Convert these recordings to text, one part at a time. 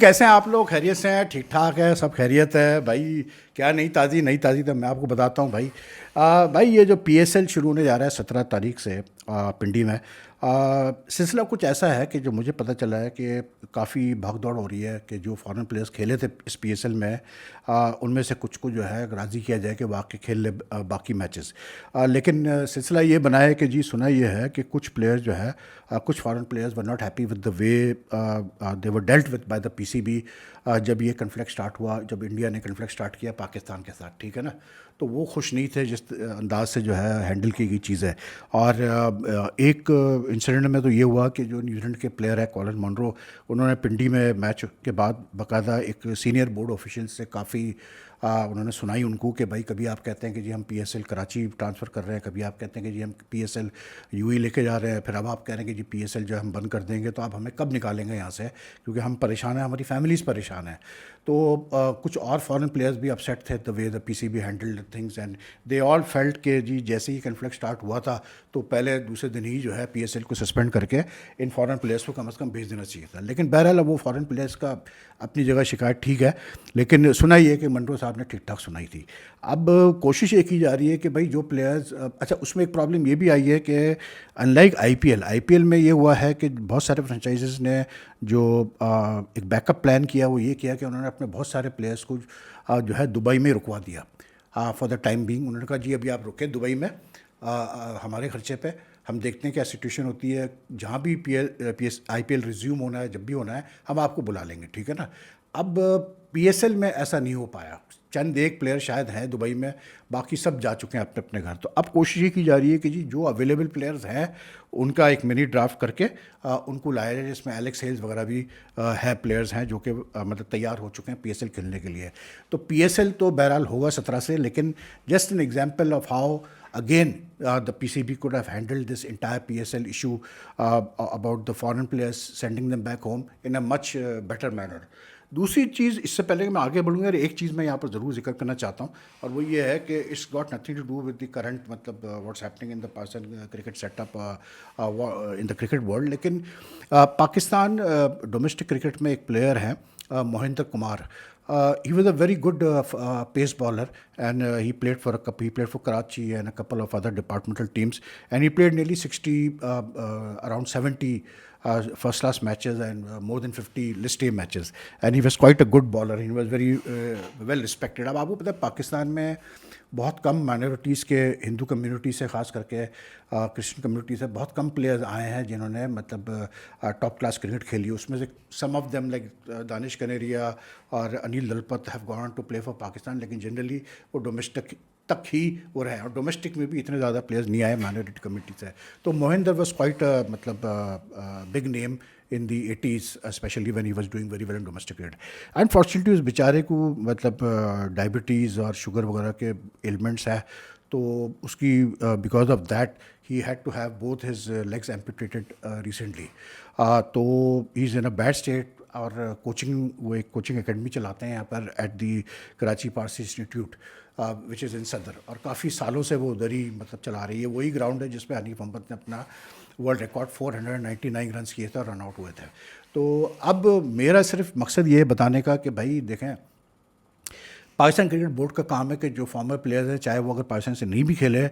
कैसे हैं आप लोग? खैरियत से हैं? ठीक ठाक है? सब खैरियत है भाई? क्या नई ताज़ी तो मैं आपको बताता हूँ भाई। भाई ये जो पीएसएल शुरू होने जा रहा है 17 तारीख से पिंडी में। सिलसिला कुछ ऐसा है कि जो मुझे पता चला है कि काफ़ी भागदौड़ हो रही है कि जो फॉरेन प्लेयर्स खेले थे इस पीएसएल में, उनमें से कुछ को जो है राज़ी किया जाए कि वाकई खेल ले बाकी मैचेस। लेकिन सिलसिला ये बना है कि जी सुना ये है कि कुछ प्लेयर्स जो है, कुछ foreign players were not happy with the way they were dealt with by the PCB. जब ये कन्फ्लिक्ट स्टार्ट हुआ, जब इंडिया ने कन्फ्लिक्ट स्टार्ट किया पाकिस्तान के साथ, ठीक है ना, तो वो खुश नहीं थे जिस अंदाज से जो है हैंडल की गई चीज़ें। और एक इंसिडेंट में तो ये हुआ कि जो न्यूजीलैंड के प्लेयर है कॉलिन मॉनरो, उन्होंने पिंडी में मैच के बाद बाकायदा एक सीनियर बोर्ड ऑफिशियल से काफ़ी उन्होंने सुनाई उनको कि भाई कभी आप कहते हैं कि जी हम पीएसएल कराची ट्रांसफ़र कर रहे हैं, कभी आप कहते हैं कि जी हम पीएसएल यूएई लेके जा रहे हैं, फिर अब आप कह रहे हैं कि जी पीएसएल जो है हम बंद कर देंगे, तो आप हमें कब निकालेंगे यहाँ से, क्योंकि हम परेशान हैं, हमारी फैमिलीज़ परेशान हैं। तो कुछ और फॉरेन प्लेयर्स भी अपसेट थे the way the PCB handled things, and they all felt के जी जैसे ही कन्फ्लिक्ट स्टार्ट हुआ था तो पहले दूसरे दिन ही जो है पीएसएल को सस्पेंड करके इन फॉरेन प्लेयर्स को कम से कम भेज देना चाहिए था। लेकिन बहरहाल अब वो फॉरेन प्लेयर्स का अपनी जगह शिकायत ठीक है, लेकिन सुनाई है कि मंडो साहब ने ठीक ठाक सुनाई थी। अब कोशिश ये की जा रही है कि भाई जो प्लेयर्स, अच्छा उसमें एक प्रॉब्लम ये भी आई है कि अनलाइक आईपीएल में ये हुआ है कि बहुत सारे फ्रेंचाइजीज ने जो एक बैकअप प्लान किया वो ये किया कि उन्होंने अपने बहुत सारे प्लेयर्स को जो है दुबई में रुकवा दिया फॉर द टाइम बीइंग। उन्होंने कहा जी अभी आप रुके दुबई में हमारे खर्चे पे, हम देखते हैं क्या सिचुएशन होती है, जहाँ भी आईपीएल रिज्यूम होना है, जब भी होना है हम आपको बुला लेंगे, ठीक है ना। अब पीएसएल में ऐसा नहीं हो पाया, चंद एक प्लेयर शायद हैं दुबई में, बाकी सब जा चुके हैं अपने अपने घर। तो अब कोशिश ये की जा रही है कि जी जो अवेलेबल प्लेयर्स हैं उनका एक मिनी ड्राफ्ट करके उनको लाया जाए, जिसमें एलेक्स हेल्स वगैरह भी है, प्लेयर्स हैं जो कि मतलब तैयार हो चुके हैं पीएसएल खेलने के लिए। तो पीएसएल तो बहरहाल होगा 17 से, लेकिन just an example of how again the PCB could have handled this entire PSL issue about the foreign players sending them back home in a much better manner. दूसरी चीज़, इससे पहले कि मैं आगे बढ़ूँगा, एक चीज़ मैं यहाँ पर ज़रूर जिक्र करना चाहता हूँ, और वो ये है कि it's got nothing to do with the current, मतलब what's happening in the Pakistan cricket setup in the cricket world. लेकिन पाकिस्तान डोमेस्टिक क्रिकेट में एक प्लेयर है Mohinder Kumar. He was a very good pace bowler, and he played for Karachi and a couple of other departmental teams, and he played nearly 60, around 70 first class matches and more than 50 list A matches, and he was quite a good bowler. He was very well respected. अब आपको पता है पाकिस्तान में बहुत कम minorities के, Hindu community से ख़ास करके क्रिश्चियन कम्युनिटी से बहुत कम प्लेयर्स आए हैं जिन्होंने मतलब टॉप क्लास क्रिकेट खेली। उसमें से some of them like Danish Kaneria और Anil Lalpat have gone to play for Pakistan, लेकिन जनरली वो डोमेस्टिक तक ही वो रहे, और डोमेस्टिक में भी इतने ज़्यादा प्लेयर्स नहीं आए माइनॉरिटी कम्युनिटी से। तो मोहिंदर वॉज क्वाइट मतलब big name in the 80s, especially when he was doing very well in domestic cricket. Unfortunately उस बेचारे को मतलब डायबिटीज़ और शुगर वगैरह के एलिमेंट्स है, तो उसकी because of that he had to have both his legs amputated recently. तो he is in a bad state, और कोचिंग, वो एक कोचिंग एकेडमी चलाते हैं यहाँ पर at the Karachi Parsi institute which is in Saddar, और काफ़ी सालों से वो उधर ही मतलब चला रही है। वही ग्राउंड है जिसपे हनीफ मोहम्मद ने अपना वर्ल्ड रिकॉर्ड 499 रन किए थे और रन आउट हुए थे। तो अब मेरा सिर्फ मकसद ये है बताने का कि भाई देखें, पाकिस्तान क्रिकेट बोर्ड का काम है कि जो फॉर्मर प्लेयर्स हैं, चाहे वो अगर पाकिस्तान से नहीं भी खेले,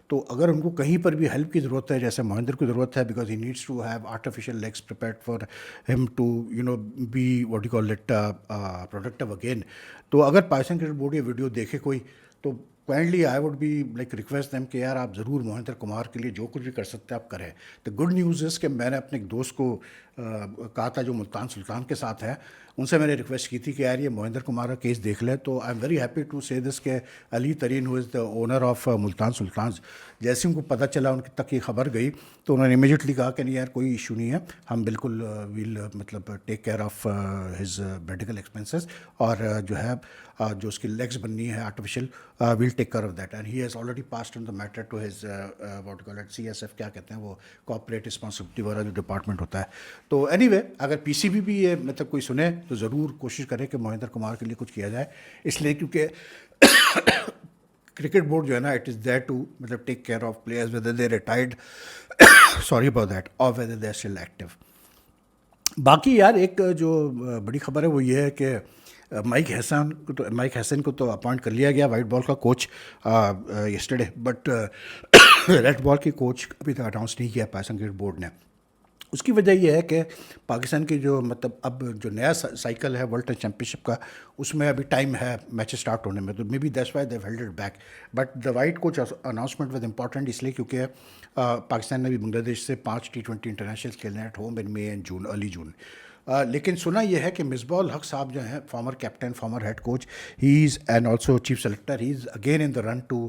तो अगर उनको कहीं पर भी हेल्प की ज़रूरत है, जैसे मोहिंदर को ज़रूरत है, because he needs to have artificial legs prepared for him to be what you call it productive again. तो अगर पाकिस्तान क्रिकेट बोर्ड ये वीडियो देखे कोई, तो kindly I would be like request them कि यार आप ज़रूर मोहिंदर कुमार के लिए जो कुछ भी कर सकते हैं आप करें। द गुड न्यूज़ इज़ कि मैंने अपने एक दोस्त को कहा था जो मुल्तान सुल्तान के साथ है, उनसे मैंने रिक्वेस्ट की थी कि यार ये मोहिंदर कुमार का केस देख ले। तो I am very happy to say this के Ali Tareen who is the owner of Multan Sultan, जैसे उनको पता चला, उनकी तक ये खबर गई, तो उन्होंने इमीडिएटली कहा कि नहीं यार कोई इशू नहीं है, हम बिल्कुल विल मतलब take care of his medical expenses, और जो है जो उसकी लेग्स बननी है artificial, will take care of that, and he has already passed on the matter to his what call it CSF, क्या कहते हैं वो, कॉर्पोरेट रिस्पॉन्सिबिलिटी वाला जो डिपार्टमेंट होता है। तो एनीवे अगर पीसीबी भी ये मतलब कोई सुने तो ज़रूर कोशिश करें कि मोहिंदर कुमार के लिए कुछ किया जाए, इसलिए क्योंकि क्रिकेट बोर्ड जो है ना, इट इज़ देयर टू मतलब take care of players whether they retired sorry about that, और whether they are still active. बाकी यार एक जो बड़ी खबर है वो ये है कि माइक हैसन को तो अपॉइंट कर लिया गया वाइट बॉल का coach yesterday, but red ball की कोच अभी तक अनाउंस नहीं किया पाकिस्तान क्रिकेट बोर्ड ने। उसकी वजह यह है कि पाकिस्तान की जो मतलब अब जो नया साइकिल है वर्ल्ड टेस्ट चैम्पियनशिप का, उसमें अभी टाइम है मैचेस स्टार्ट होने में, तो may be that's why they held it back. But the white coach announcement was important इसलिए क्योंकि पाकिस्तान ने भी बांग्लादेश से 5 T20 इंटरनेशनल खेलने हैं at home in May and June, early June. लेकिन सुना यह है कि मिसबा उल हक साहब जो हैं, former captain, former head coach, he is and also chief selector, he is again in the run to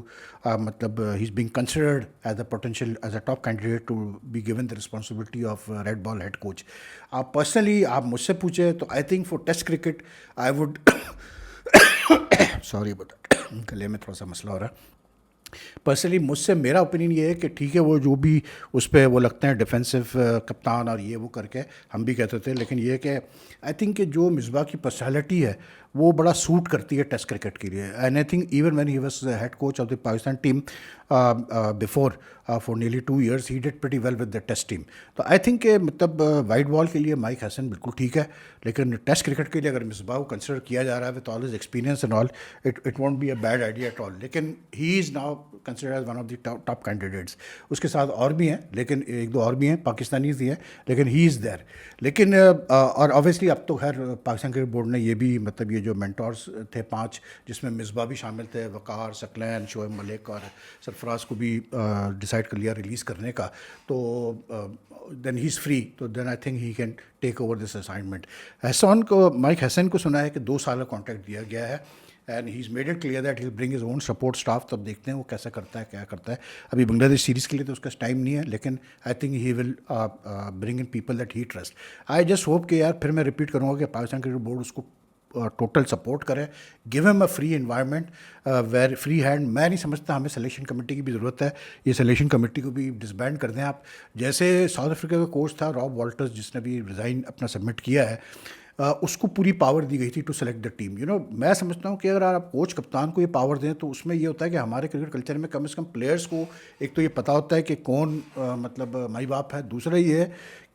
मतलब he is being considered as a potential as a top candidate to be given the responsibility of red ball head coach. आप personally आप मुझसे पूछे तो I think for test cricket I would sorry but गले में थोड़ा सा मसला हो रहा है। पर्सनली मुझसे मेरा ओपिनियन ये है कि ठीक है वो जो भी उस पर वो लगते हैं डिफेंसिव कप्तान और ये वो करके हम भी कहते थे, लेकिन ये कि आई थिंक कि जो मिसबा की पर्सनैलिटी है वो बड़ा सूट करती है टेस्ट क्रिकेट के लिए। And I think even when he was head coach of the Pakistan team before for nearly 2 years he did pretty well with the test team. तो आई थिंक कि मतलब वाइट बॉल के लिए mic Hasan बिल्कुल ठीक है, लेकिन टेस्ट क्रिकेट के लिए अगर मिसबा को कंसिडर किया जा रहा है with all his experience and all, it won't be a bad idea at all. लेकिन he is now consider as one of the top candidates. उसके साथ और भी हैं, लेकिन एक दो और भी हैं, पाकिस्तानीज ही हैं, लेकिन ही इज़ देयर। लेकिन और ऑब्वियसली अब तो खैर पाकिस्तान क्रिकेट बोर्ड ने ये भी मतलब ये जो मेंटोर्स थे 5, जिसमें मिसबा भी शामिल थे, वकार, सकलैन, शोएब मलिक और सरफराज को भी डिसाइड कर लिया रिलीज़ करने का। तो देन ही इज़ फ्री, तो then I think he can take over this assignment. Hesson को, माइक हसन को सुना है कि 2 साल का कॉन्ट्रैक्ट दिया गया है and he is made it clear that he will bring his own support staff. तब देखते हैं वो कैसा करता है, क्या करता है। अभी बांग्लादेश सीरीज़ के लिए तो उसका टाइम नहीं है, लेकिन I think he will bring in people that he trust. I just hope कि यार फिर मैं रिपीट करूँगा कि पाकिस्तान क्रिकेट बोर्ड उसको टोटल सपोर्ट करें, give him a free environment, where free hand. मैं नहीं समझता हमें सिलेक्शन कमेटी की भी ज़रूरत है, ये सिलेक्शन कमेटी को भी डिसबैंड कर दें आप। जैसे साउथ अफ्रीका का कोच था रॉब वॉल्टर्स, जिसने भी रिज़ाइन अपना सबमिट किया है, उसको पूरी पावर दी गई थी to select the team. You know, मैं समझता हूँ कि अगर आप कोच कप्तान को ये पावर दें तो उसमें ये होता है कि हमारे क्रिकेट कल्चर में कम से कम प्लेयर्स को एक तो ये पता होता है कि कौन मतलब माई बाप है। दूसरा ये है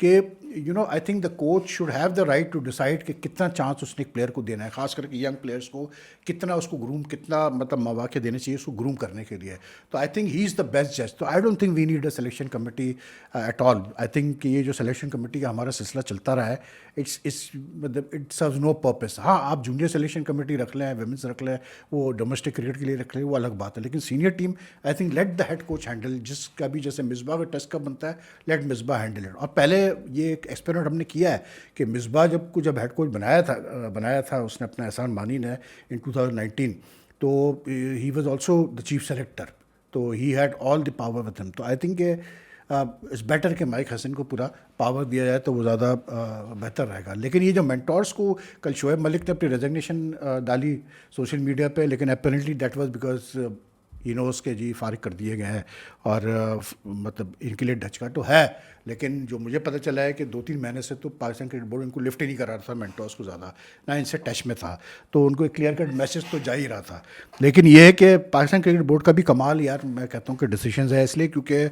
कि you know I think the coach should have the right to decide कि कितना चांस उसने एक प्लेयर को देना है, खास करके यंग प्लेयर्स को कितना उसको ग्रूम, कितना मतलब मौके देने चाहिए उसको ग्रूम करने के लिए। तो I think he is the best जज। तो I don't think we need a selection committee at all. I think कि ये जो सिलेक्शन कमेटी का हमारा सिलसिला चलता रहा है, इट्स मतलब इट सर्व्स नो पर्पस। हाँ, आप जूनियर सिलेक्शन कमेटी रख लें, वुमेंस रख लें, वो डोमेस्टिक क्रिकेट के लिए रख लें, वो अलग बात है, लेकिन senior team I think let the head coach handle. जिसका भी जैसे मिसबा का टेस्ट का बनता है, लेट मिसबा हैंडल इट। और पहले ये एक एक्सपेरिमेंट हमने किया है कि मिसबा जब हेड कोच बनाया था उसने अपना एहसान मानी ने इन 2019, तो he was also the chief selector, तो he had all the power with him. तो आई थिंक इट्स बेटर कि माइक हसन को पूरा पावर दिया जाए तो वो ज़्यादा बेहतर रहेगा। लेकिन ये जो मेंटोर्स को, कल शोएब मलिक ने अपनी रेजिग्नेशन डाली सोशल मीडिया पे, लेकिन apparently that was because he knows के जी फारिग कर दिए गए हैं, और मतलब इनके लिए ढचका तो है। लेकिन जो मुझे पता चला है कि 2-3 महीने से तो पाकिस्तान क्रिकेट बोर्ड इनको लिफ्ट ही नहीं कर रहा था मेंटोर्स को ज़्यादा, ना इनसे टच में था, तो उनको एक क्लियर कट मैसेज तो जा ही रहा था। लेकिन ये है कि पाकिस्तान क्रिकेट बोर्ड का भी कमाल यार, मैं कहता हूँ कि डिसीजंस है, इसलिए क्योंकि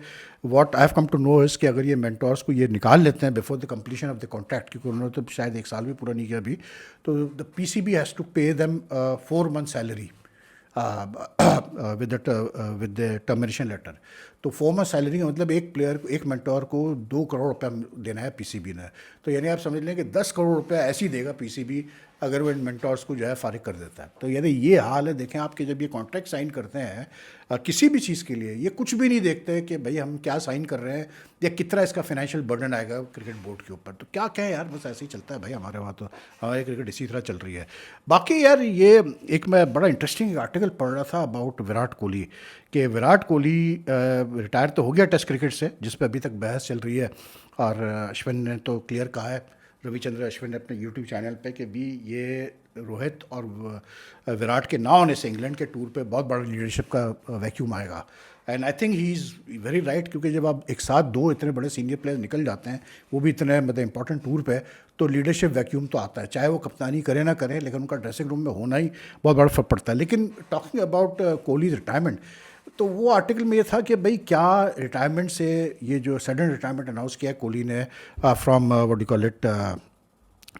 what I have come to know is कि अगर ये मेंटोर्स को ये निकाल लेते हैं before the completion of the contract, क्योंकि उन्होंने तो शायद 1 साल भी पूरा नहीं किया अभी, तो the PCB has to pay them 4 month salary with the termination letter. तो 4 month सैलरी का मतलब एक प्लेयर को, एक मेंटोर को 2 करोड़ रुपया देना है PCB ने। तो यानी आप समझ लें कि 10 करोड़ रुपया ऐसे ही देगा PCB अगर वो इन मेंटोर्स को जो है फारिग कर देता है। तो यानी ये हाल है। देखें आपके जब ये कॉन्ट्रैक्ट साइन करते हैं किसी भी चीज़ के लिए, ये कुछ भी नहीं देखते कि भाई हम क्या साइन कर रहे हैं या कितना इसका फाइनेंशियल बर्डन आएगा क्रिकेट बोर्ड के ऊपर। तो क्या कहें यार, बस ऐसे ही चलता है भाई हमारे वहाँ, तो हमारी क्रिकेट इसी तरह चल रही है। बाकी यार ये एक मैं बड़ा इंटरेस्टिंग आर्टिकल पढ़ रहा था अबाउट विराट कोहली, कि विराट कोहली रिटायर तो हो गया टेस्ट क्रिकेट से, जिस पर अभी तक बहस चल रही है, और अश्विन ने तो क्लियर कहा है, रविचंद्र अश्विन ने अपने यूट्यूब चैनल पे, कि भी ये रोहित और विराट के ना होने से इंग्लैंड के टूर पे बहुत बड़ा लीडरशिप का वैक्यूम आएगा। And I think he is very right, क्योंकि जब आप एक साथ 2 इतने बड़े सीनियर प्लेयर निकल जाते हैं, वो भी इतने मतलब इंपॉर्टेंट टूर पे, तो लीडरशिप वैक्यूम तो आता है, चाहे वो कप्तानी करे ना करे, लेकिन उनका ड्रेसिंग रूम में होना ही बहुत बड़ा फर्क पड़ता है। लेकिन टॉकिंग अबाउट कोहलीज रिटायरमेंट, तो वो आर्टिकल में ये था कि भाई क्या रिटायरमेंट से, ये जो सडन रिटायरमेंट अनाउंस किया है कोहली ने from what do call it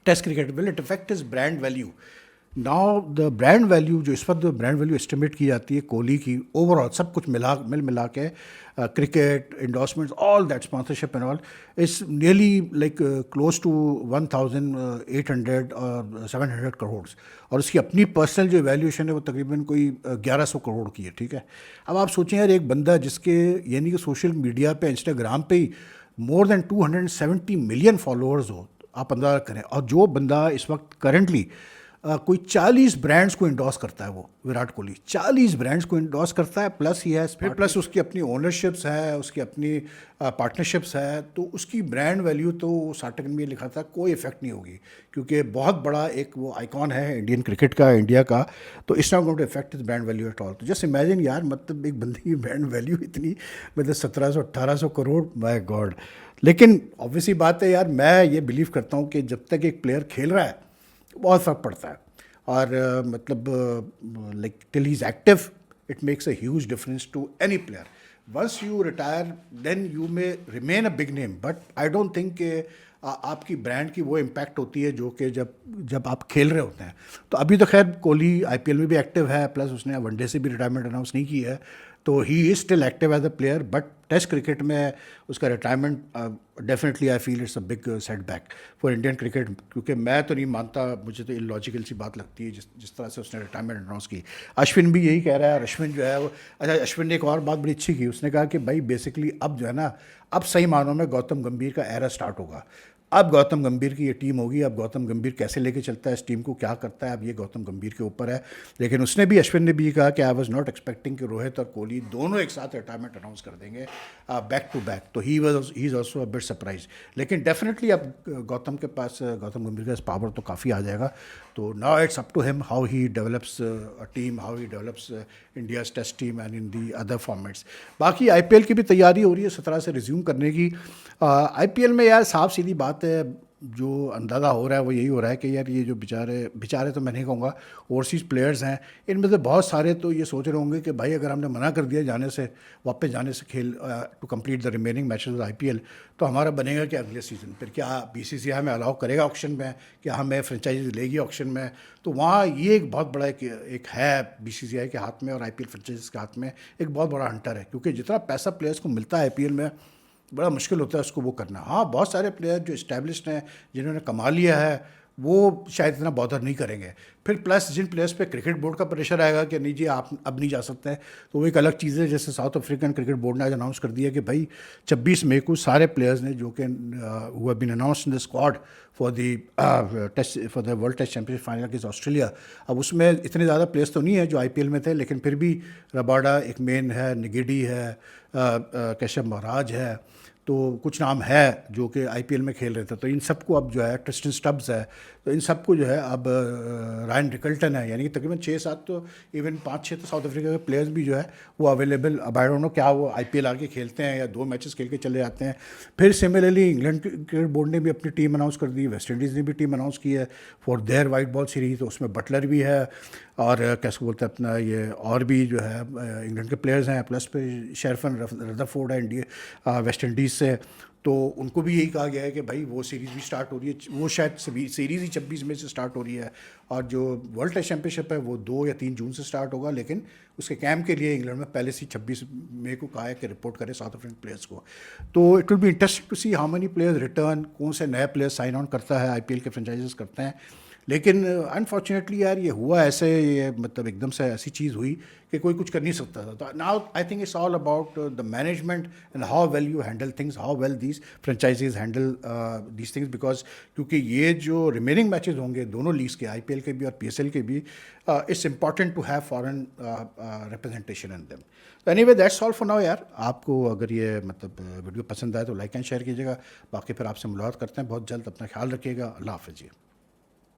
taste cricket will it affect is brand value? Now the brand value जो इस वक्त ब्रांड वैल्यू एस्टिमेट की जाती है कोहली की, ओवरऑल सब कुछ मिला के, cricket endorsements all that sponsorship and all, is nearly like close to 1,800 और 700 करोड़, और उसकी अपनी पर्सनल जो वैल्यूएशन है वो तकरीबन कोई 1,100 करोड़ की है, ठीक है। अब आप सोचें यार, एक बंदा जिसके यानी कि सोशल मीडिया पे, इंस्टाग्राम पे ही मोर देन 270 मिलियन फॉलोअर्स हो, आप अंदाजा करें, और जो बंदा इस वक्त करंटली कोई 40 ब्रांड्स को इंडोर्स करता है, वो विराट कोहली 40 ब्रांड्स को इंडोर्स करता है, प्लस ही है, फिर प्लस उसकी अपनी ओनरशिप्स है, उसकी अपनी पार्टनरशिप्स है, तो उसकी ब्रांड वैल्यू तो उस आर्टिकल में लिखा था कोई इफेक्ट नहीं होगी, क्योंकि बहुत बड़ा एक वो आइकॉन है इंडियन क्रिकेट का, इंडिया का, तो it's not going to affect his brand value at all. तो जस्ट इमेजिन यार, मतलब एक बंदे की ब्रांड वैल्यू इतनी, मतलब 1700-1800 करोड़, माय गॉड। लेकिन ऑब्वियसली बात है यार, मैं ये बिलीव करता हूँ कि जब तक एक प्लेयर खेल रहा है बहुत फ़र्क पड़ता है, और मतलब like till he is active it makes a huge difference to any player. Once you retire then you may remain a big name, but I don't think कि आपकी ब्रांड की वो इम्पैक्ट होती है जो कि जब जब आप खेल रहे होते हैं। तो अभी तो खैर कोहली आईपीएल में भी एक्टिव है, प्लस उसने वनडे से भी रिटायरमेंट अनाउंस नहीं की है, तो he is still active as a player, but test cricket में उसका retirement definitely I feel it's a big setback for Indian cricket, क्योंकि मैं तो नहीं मानता, मुझे तो इलॉजिकल सी बात लगती है जिस तरह से उसने रिटायरमेंट अनाउंस की। अश्विन भी यही कह रहा है, और अश्विन जो है वो, अच्छा अश्विन ने एक और बात बड़ी अच्छी की, उसने कहा कि भाई बेसिकली अब जो है ना, अब सही मानों में गौतम गंभीर का एरा स्टार्ट होगा, अब गौतम गंभीर की ये टीम होगी, अब गौतम गंभीर कैसे लेके चलता है इस टीम को, क्या करता है, अब ये गौतम गंभीर के ऊपर है। लेकिन उसने भी, अश्विन ने भी कहा कि आई वाज नॉट एक्सपेक्टिंग कि रोहित और कोहली दोनों एक साथ रिटायरमेंट अनाउंस कर देंगे बैक टू बैक, तो he is also a bit surprise. लेकिन डेफिनेटली अब गौतम के पास, गौतम गंभीर के पास पावर तो काफ़ी आ जाएगा, तो now it's up to him how he develops a team, how he develops India's test team and in the other formats. बाकी आईपीएल की भी तैयारी हो रही है 17 से रिज्यूम करने की। आईपीएल में यार साफ सीधी बात है, जो अंदाज़ा हो रहा है वो यही हो रहा है कि यार ये जो बेचारे बेचारे तो मैं नहीं कहूँगा, ओवरसीज़ प्लेयर्स हैं, इनमें से बहुत सारे तो ये सोच रहे होंगे कि भाई अगर हमने मना कर दिया जाने से, वापस जाने से, खेल to complete the remaining matches of IPL, तो हमारा बनेगा क्या अगले सीज़न, फिर क्या बीसीसीआई हमें अलाउ करेगा ऑक्शन में, क्या हमें फ्रेंचाइजी लेगी ऑक्शन में? तो वहाँ ये एक बहुत बड़ा एक है बीसीसीआई के हाथ में और आईपीएल फ्रेंचाइजीज के हाथ में एक बहुत बड़ा हंटर है, क्योंकि जितना पैसा प्लेयर्स को मिलता है आईपीएल में, बड़ा मुश्किल होता है उसको वो करना। हाँ, बहुत सारे प्लेयर जो इस्टेब्लिश्ड हैं, जिन्होंने कमा लिया है, वो शायद इतना बॉदर नहीं करेंगे। फिर प्लस जिन प्लेयर्स पे क्रिकेट बोर्ड का प्रेशर आएगा कि नहीं जी आप अब नहीं जा सकते हैं, तो वो एक अलग चीज़ है। जैसे साउथ अफ्रीकन क्रिकेट बोर्ड ने आज अनाउंस कर दिया कि भाई 26 मई को सारे प्लेयर्स ने जो कि who have been announce in the squad for the test, for the world test championship final against Australia, अब उसमें इतने ज़्यादा प्लेयर्स तो नहीं है जो आईपीएल में थे, लेकिन फिर भी रबाडा एक मेन है, निगेडी है, कैशव महाराज है, तो कुछ नाम है जो कि आईपीएल में खेल रहे थे। तो इन सबको अब जो है, ट्रिस्टन स्टब्स है, तो इन सबको जो है अब रायन रिकल्टन है, यानी कि तकरीबन 6-7 तो, इवन 5-6 तो साउथ अफ्रीका के प्लेयर्स भी जो है वो अवेलेबल। अब आई डोंट नो क्या वो आईपीएल आके खेलते हैं या 2 मैचेस खेल के चले जाते हैं। फिर सिमिलरली इंग्लैंड क्रिकेट बोर्ड ने भी अपनी टीम अनाउंस कर दी, वेस्ट इंडीज़ ने भी टीम अनाउंस की है for their white ball series, तो उसमें बटलर भी है और कैसे बोलते हैं अपना ये, और भी जो है इंग्लैंड के प्लेयर्स हैं, प्लस पे शेरफन रदरफोर्ड है इंडिया वेस्ट इंडीज़ से, तो उनको भी यही कहा गया है कि भाई वो सीरीज़ भी स्टार्ट हो रही है, वो शायद सीरीज़ ही 26 मई से स्टार्ट हो रही है, और जो वर्ल्ड टेस्ट चैंपियनशिप है वो 2 या 3 जून से स्टार्ट होगा। लेकिन उसके कैंप के लिए इंग्लैंड में पहले से 26 मई को कहा है कि रिपोर्ट करें साउथ अफ्रीकन प्लेयर्स को। तो it will be interesting to see how many players return, कौन से नए प्लेयर्स साइन ऑन करता है, आईपीएल के फ्रेंचाइजेस करते हैं। लेकिन अनफॉर्चुनेटली यार ये हुआ ऐसे, ये मतलब एकदम से ऐसी चीज़ हुई कि कोई कुछ कर नहीं सकता था। तो now I think it's all about the management and how well you handle things, how well these franchises handle these things, because क्योंकि ये जो रिमेनिंग मैचेस होंगे दोनों लीग्स के, आईपीएल के भी और पीएसएल के भी, it's important to have foreign representation in them. तो anyway that's all for now यार। आपको अगर ये मतलब वीडियो पसंद आए तो लाइक एंड शेयर कीजिएगा। बाकी फिर आपसे मुलाकात करते हैं बहुत जल्द। अपना ख्याल रखिएगा। अल्लाह हाफ़िज़ जी।